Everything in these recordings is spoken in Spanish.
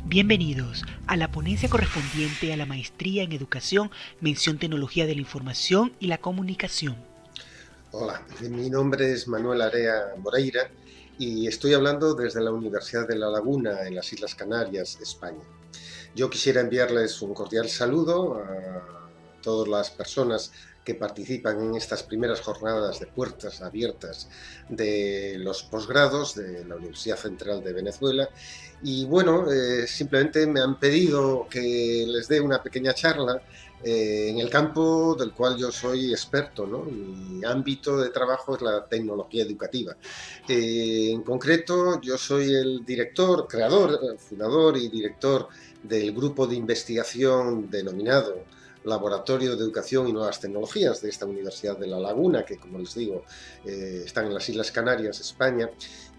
Bienvenidos a la ponencia correspondiente a la Maestría en Educación, Mención Tecnología de la Información y la Comunicación. Hola, mi nombre es Manuel Area Moreira y estoy hablando desde la Universidad de La Laguna, en las Islas Canarias, España. Yo quisiera enviarles un cordial saludo a todas las personas que participan en estas primeras jornadas de puertas abiertas de los posgrados de la Universidad Central de Venezuela. Y bueno, simplemente me han pedido que les dé una pequeña charla en el campo del cual yo soy experto, ¿no? Mi ámbito de trabajo es la tecnología educativa. En concreto, yo soy el director, creador, fundador y director del grupo de investigación denominado Laboratorio de Educación y Nuevas Tecnologías de esta Universidad de La Laguna, que como les digo, están en las Islas Canarias, España,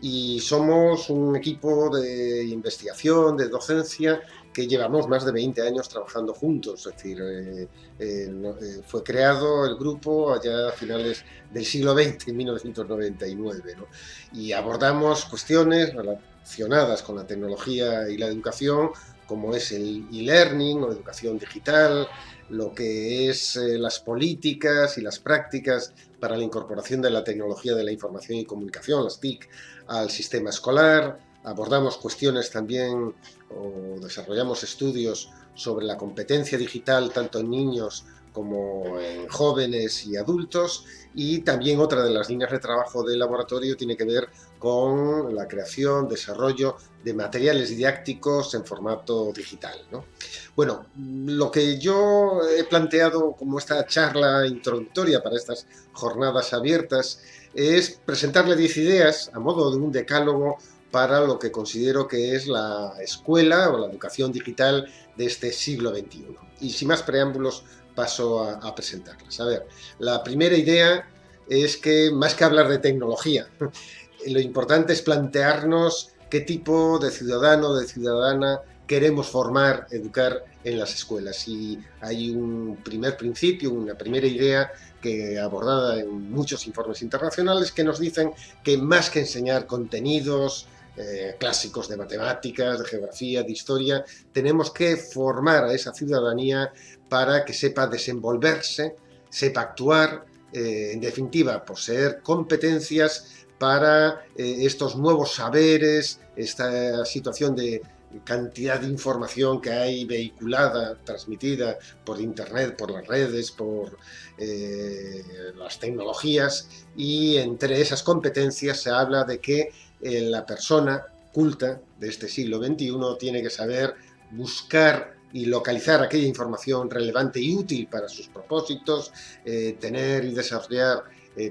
y somos un equipo de investigación, de docencia, que llevamos más de 20 años trabajando juntos, es decir, fue creado el grupo allá a finales del siglo XX, en 1999, ¿no? Y abordamos cuestiones relacionadas con la tecnología y la educación, como es el e-learning o educación digital, lo que es las políticas y las prácticas para la incorporación de la tecnología de la información y comunicación, las TIC, al sistema escolar. Abordamos cuestiones también o desarrollamos estudios sobre la competencia digital tanto en niños como en jóvenes y adultos, y también otra de las líneas de trabajo del laboratorio tiene que ver con la creación, desarrollo de materiales didácticos en formato digital, ¿no? Bueno, lo que yo he planteado como esta charla introductoria para estas jornadas abiertas es presentarle 10 ideas a modo de un decálogo para lo que considero que es la escuela o la educación digital de este siglo XXI. Y sin más preámbulos paso a presentarlas. A ver, la primera idea es que más que hablar de tecnología, lo importante es plantearnos qué tipo de ciudadano o de ciudadana queremos formar, educar en las escuelas. Y hay un primer principio, una primera idea que abordada en muchos informes internacionales que nos dicen que más que enseñar contenidos clásicos de matemáticas, de geografía, de historia, tenemos que formar a esa ciudadanía para que sepa desenvolverse, sepa actuar, en definitiva, poseer competencias para estos nuevos saberes, esta situación de cantidad de información que hay vehiculada, transmitida por internet, por las redes, por las tecnologías, y entre esas competencias se habla de que la persona culta de este siglo XXI tiene que saber buscar y localizar aquella información relevante y útil para sus propósitos, tener y desarrollar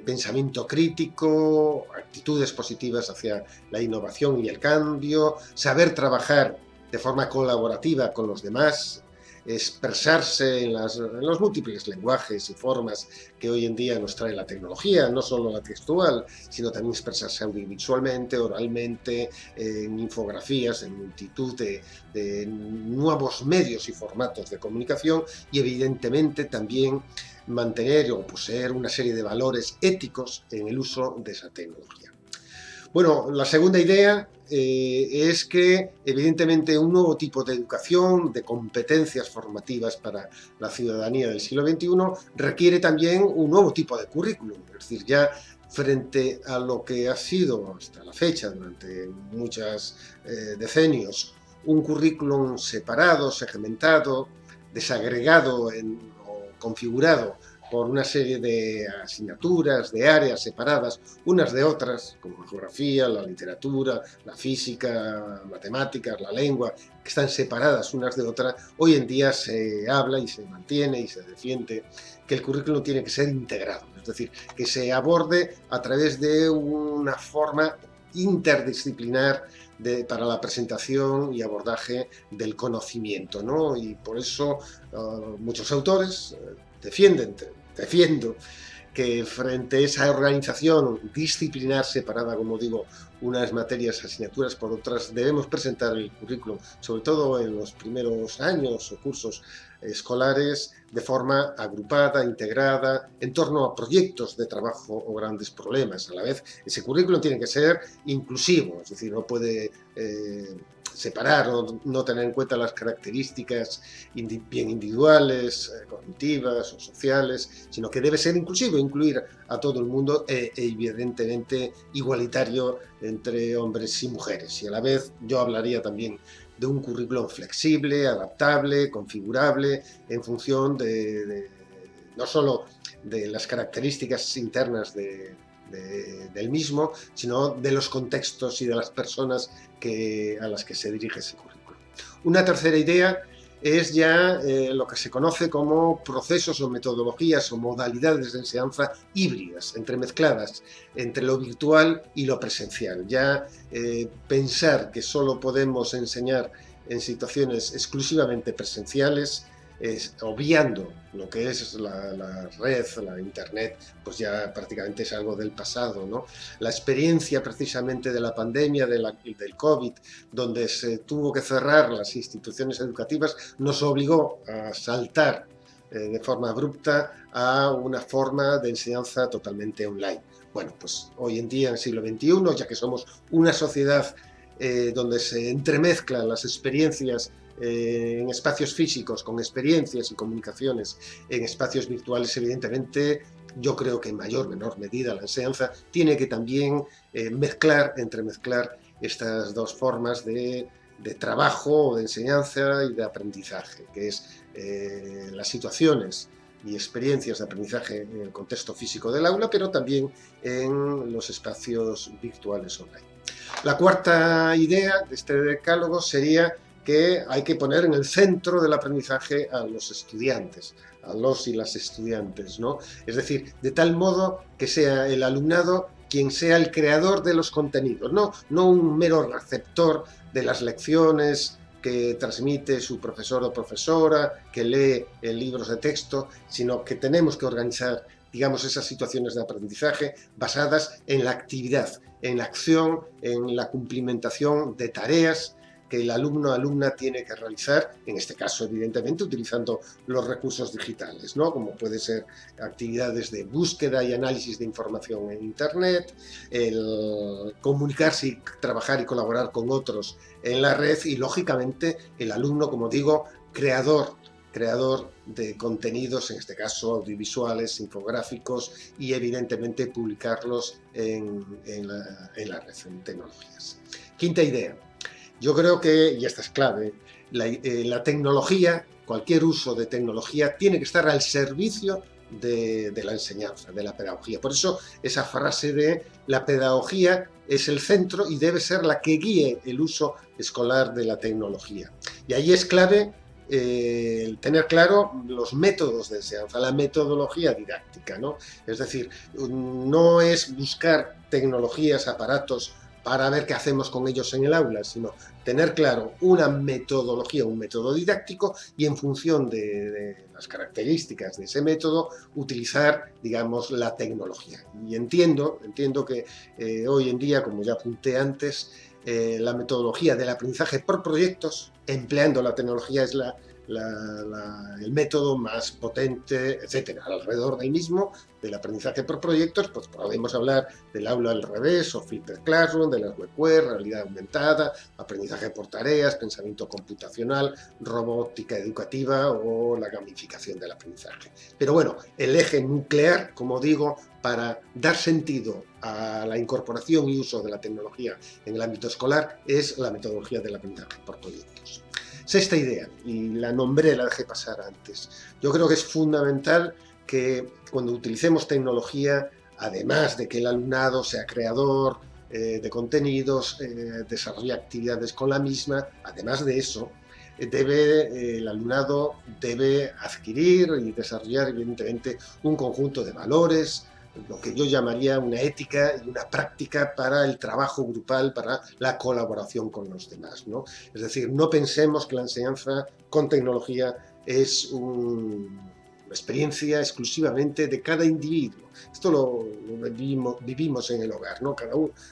pensamiento crítico, actitudes positivas hacia la innovación y el cambio, saber trabajar de forma colaborativa con los demás, expresarse en los múltiples lenguajes y formas que hoy en día nos trae la tecnología, no solo la textual, sino también expresarse audiovisualmente, oralmente, en infografías, en multitud de nuevos medios y formatos de comunicación, y evidentemente también mantener o poseer una serie de valores éticos en el uso de esa tecnología. Bueno, la segunda idea es que evidentemente un nuevo tipo de educación, de competencias formativas para la ciudadanía del siglo XXI requiere también un nuevo tipo de currículum, es decir, ya frente a lo que ha sido hasta la fecha, durante muchos decenios, un currículum separado, segmentado, desagregado o configurado por una serie de asignaturas, de áreas separadas, unas de otras, como la geografía, la literatura, la física, matemáticas, la lengua, que están separadas unas de otras. Hoy en día se habla y se mantiene y se defiende que el currículum tiene que ser integrado, es decir, que se aborde a través de una forma interdisciplinar para la presentación y abordaje del conocimiento, ¿no? Y por eso muchos autores defiendo que frente a esa organización disciplinar separada, como digo, unas materias, asignaturas por otras, debemos presentar el currículum, sobre todo en los primeros años o cursos escolares, de forma agrupada, integrada, en torno a proyectos de trabajo o grandes problemas. A la vez, ese currículum tiene que ser inclusivo, es decir, no puede separar o no tener en cuenta las características bien individuales, cognitivas o sociales, sino que debe ser inclusivo, incluir a todo el mundo e evidentemente igualitario entre hombres y mujeres. Y a la vez yo hablaría también de un currículum flexible, adaptable, configurable en función no solo de las características internas del mismo, sino de los contextos y de las personas a las que se dirige ese currículum. Una tercera idea es ya lo que se conoce como procesos o metodologías o modalidades de enseñanza híbridas, entremezcladas entre lo virtual y lo presencial. Ya pensar que solo podemos enseñar en situaciones exclusivamente presenciales, obviando lo que es la red, la internet, pues ya prácticamente es algo del pasado, ¿no? La experiencia precisamente de la pandemia, del COVID, donde se tuvo que cerrar las instituciones educativas, nos obligó a saltar de forma abrupta a una forma de enseñanza totalmente online. Bueno, pues hoy en día, en el siglo XXI, ya que somos una sociedad donde se entremezclan las experiencias en espacios físicos con experiencias y comunicaciones en espacios virtuales, evidentemente yo creo que en mayor o menor medida la enseñanza tiene que también entremezclar estas dos formas de trabajo, de enseñanza y de aprendizaje, que es las situaciones y experiencias de aprendizaje en el contexto físico del aula, pero también en los espacios virtuales online. La cuarta idea de este decálogo sería que hay que poner en el centro del aprendizaje a los estudiantes, a los y las estudiantes, ¿no? Es decir, de tal modo que sea el alumnado quien sea el creador de los contenidos, no un mero receptor de las lecciones que transmite su profesor o profesora, que lee en libros de texto, sino que tenemos que organizar, digamos, esas situaciones de aprendizaje basadas en la actividad, en la acción, en la cumplimentación de tareas que el alumno o alumna tiene que realizar, en este caso evidentemente utilizando los recursos digitales, ¿no? Como puede ser actividades de búsqueda y análisis de información en Internet, el comunicarse y trabajar y colaborar con otros en la red y lógicamente el alumno, como digo, creador de contenidos, en este caso audiovisuales, infográficos y evidentemente publicarlos en la red, en tecnologías. Quinta idea. Yo creo que, y esta es clave, la tecnología, cualquier uso de tecnología tiene que estar al servicio de la enseñanza, de la pedagogía. Por eso esa frase de la pedagogía es el centro y debe ser la que guíe el uso escolar de la tecnología. Y ahí es clave tener claro los métodos de enseñanza, la metodología didáctica, ¿no? Es decir, no es buscar tecnologías, aparatos para ver qué hacemos con ellos en el aula, sino tener claro una metodología, un método didáctico y en función de las características de ese método utilizar, digamos, la tecnología. Y entiendo que hoy en día, como ya apunté antes, la metodología del aprendizaje por proyectos, empleando la tecnología, es el método más potente, etcétera. Alrededor del mismo, del aprendizaje por proyectos, pues podemos hablar del aula al revés o flipped classroom, de las webqueries, realidad aumentada, aprendizaje por tareas, pensamiento computacional, robótica educativa o la gamificación del aprendizaje. Pero bueno, el eje nuclear, como digo, para dar sentido a la incorporación y uso de la tecnología en el ámbito escolar es la metodología del aprendizaje por proyectos. Sexta idea, y la nombré, la dejé pasar antes. Yo creo que es fundamental que cuando utilicemos tecnología, además de que el alumnado sea creador de contenidos, desarrolle actividades con la misma, además de eso, el alumnado debe adquirir y desarrollar evidentemente un conjunto de valores, lo que yo llamaría una ética y una práctica para el trabajo grupal, para la colaboración con los demás, ¿no? Es decir, no pensemos que la enseñanza con tecnología es una experiencia exclusivamente de cada individuo. Esto lo vivimos en el hogar, ¿no?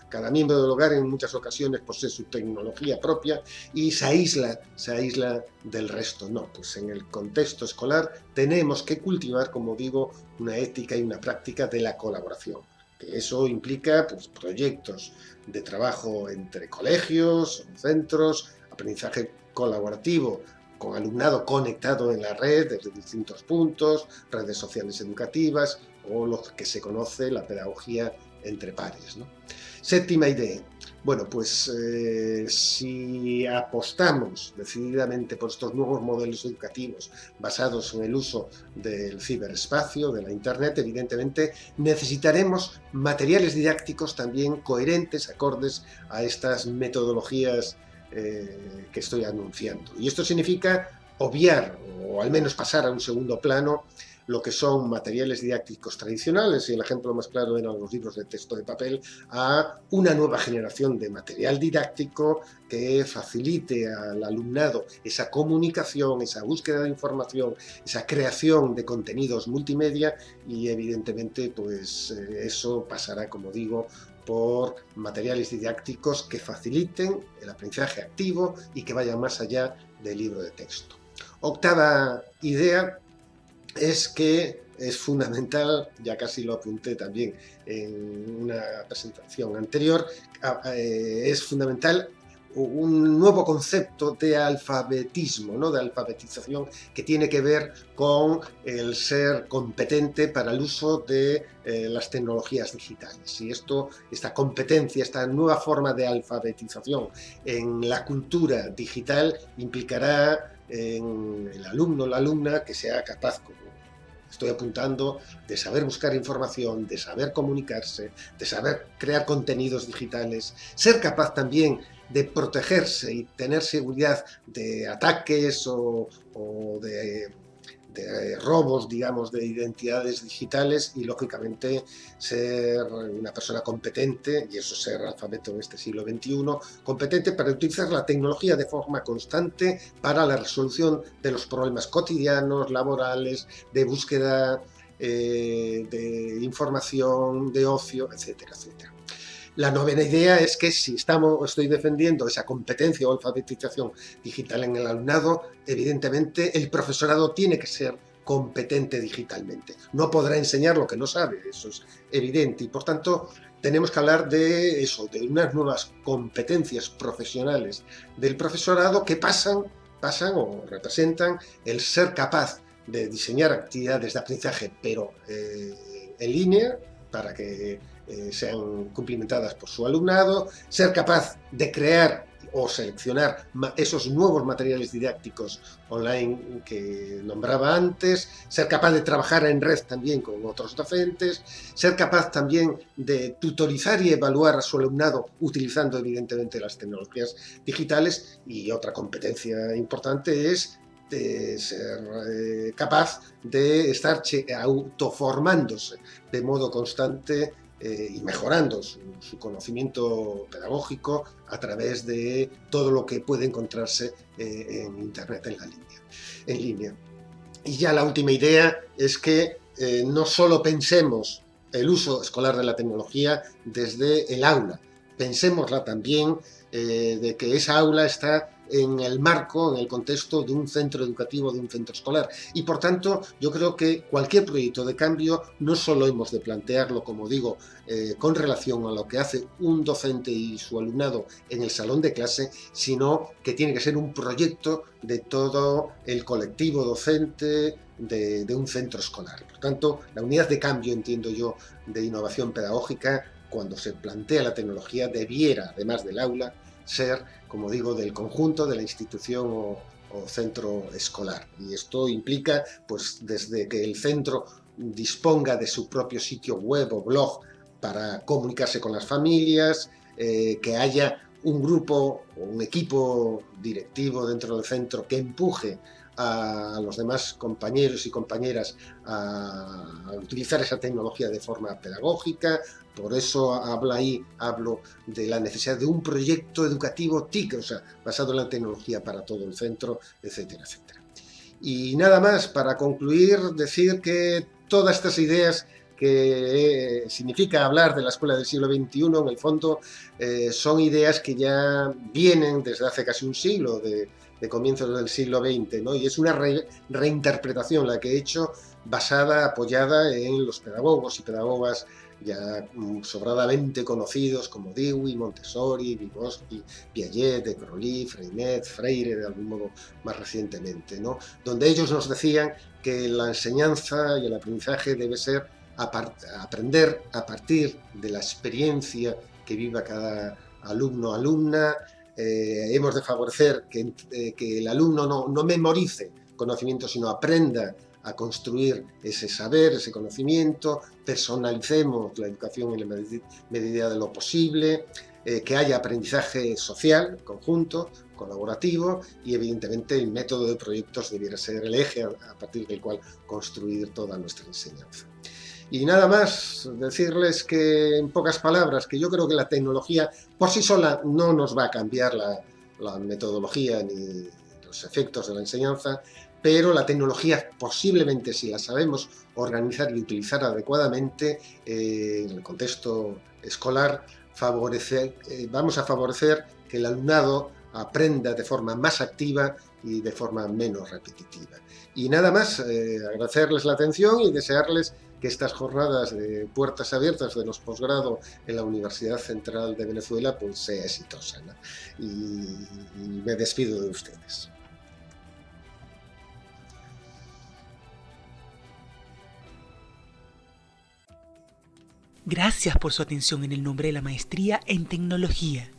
Cada miembro del hogar en muchas ocasiones posee su tecnología propia y se aísla del resto. No, pues en el contexto escolar tenemos que cultivar, como digo, una ética y una práctica de la colaboración. Que eso implica pues, proyectos de trabajo entre colegios, centros, aprendizaje colaborativo con alumnado conectado en la red desde distintos puntos, redes sociales educativas o lo que se conoce la pedagogía entre pares, ¿no? Séptima idea. Bueno, pues si apostamos decididamente por estos nuevos modelos educativos basados en el uso del ciberespacio, de la Internet, evidentemente necesitaremos materiales didácticos también coherentes, acordes a estas metodologías que estoy anunciando. Y esto significa obviar, o al menos pasar a un segundo plano, lo que son materiales didácticos tradicionales, y el ejemplo más claro eran los libros de texto de papel, a una nueva generación de material didáctico que facilite al alumnado esa comunicación, esa búsqueda de información, esa creación de contenidos multimedia y evidentemente pues eso pasará, como digo, por materiales didácticos que faciliten el aprendizaje activo y que vayan más allá del libro de texto. Octava idea es que es fundamental, ya casi lo apunté también en una presentación anterior, es fundamental un nuevo concepto de alfabetismo, ¿no? De alfabetización, que tiene que ver con el ser competente para el uso de las tecnologías digitales. Y esta competencia, esta nueva forma de alfabetización en la cultura digital implicará en el alumno o la alumna que sea capaz, como estoy apuntando, de saber buscar información, de saber comunicarse, de saber crear contenidos digitales, ser capaz también de protegerse y tener seguridad de ataques o de robos, digamos, de identidades digitales y, lógicamente, ser una persona competente, y eso ser alfabeto en este siglo XXI, competente para utilizar la tecnología de forma constante para la resolución de los problemas cotidianos, laborales, de búsqueda de información, de ocio, etcétera, etcétera. La novena idea es que si estoy defendiendo esa competencia o alfabetización digital en el alumnado, evidentemente el profesorado tiene que ser competente digitalmente. No podrá enseñar lo que no sabe, eso es evidente. Y por tanto, tenemos que hablar de eso, de unas nuevas competencias profesionales del profesorado que pasan o representan el ser capaz de diseñar actividades de aprendizaje, pero en línea, para que sean cumplimentadas por su alumnado, ser capaz de crear o seleccionar esos nuevos materiales didácticos online que nombraba antes, ser capaz de trabajar en red también con otros docentes, ser capaz también de tutorizar y evaluar a su alumnado utilizando evidentemente las tecnologías digitales. Y otra competencia importante es de ser capaz de estar autoformándose de modo constante y mejorando su conocimiento pedagógico a través de todo lo que puede encontrarse en Internet en línea. Y ya la última idea es que no solo pensemos el uso escolar de la tecnología desde el aula, pensémosla también de que esa aula está en el marco, en el contexto de un centro educativo, de un centro escolar. Y por tanto, yo creo que cualquier proyecto de cambio no solo hemos de plantearlo, como digo, con relación a lo que hace un docente y su alumnado en el salón de clase, sino que tiene que ser un proyecto de todo el colectivo docente de un centro escolar. Por tanto, la unidad de cambio, entiendo yo, de innovación pedagógica, cuando se plantea la tecnología, debiera, además del aula, ser, como digo, del conjunto de la institución o centro escolar. Y esto implica, pues, desde que el centro disponga de su propio sitio web o blog para comunicarse con las familias, que haya un grupo o un equipo directivo dentro del centro que empuje a los demás compañeros y compañeras a utilizar esa tecnología de forma pedagógica. Por eso hablo de la necesidad de un proyecto educativo TIC, o sea, basado en la tecnología para todo el centro, etcétera, etcétera. Y nada más, para concluir, decir que todas estas ideas que significa hablar de la escuela del siglo XXI, en el fondo, son ideas que ya vienen desde hace casi un siglo, de comienzos del siglo XX, ¿no? Y es una reinterpretación la que he hecho, apoyada en los pedagogos y pedagogas ya sobradamente conocidos como Dewey, Montessori, Vygotsky, Piaget, de Crowley, Freinet, Freire, de algún modo más recientemente, ¿no? Donde ellos nos decían que la enseñanza y el aprendizaje debe ser aprender a partir de la experiencia que viva cada alumno o alumna. Hemos de favorecer que el alumno no memorice conocimiento, sino aprenda a construir ese saber, ese conocimiento, personalicemos la educación en la medida de lo posible, que haya aprendizaje social, conjunto, colaborativo, y evidentemente el método de proyectos debiera ser el eje a partir del cual construir toda nuestra enseñanza. Y nada más, decirles que en pocas palabras, que yo creo que la tecnología por sí sola no nos va a cambiar la metodología ni los efectos de la enseñanza, pero la tecnología posiblemente, si la sabemos organizar y utilizar adecuadamente en el contexto escolar, vamos a favorecer que el alumnado aprenda de forma más activa y de forma menos repetitiva. Y nada más, agradecerles la atención y desearles que estas jornadas de puertas abiertas de los posgrado en la Universidad Central de Venezuela pues sea exitosa, ¿no? Y me despido de ustedes. Gracias por su atención en el nombre de la Maestría en Tecnología.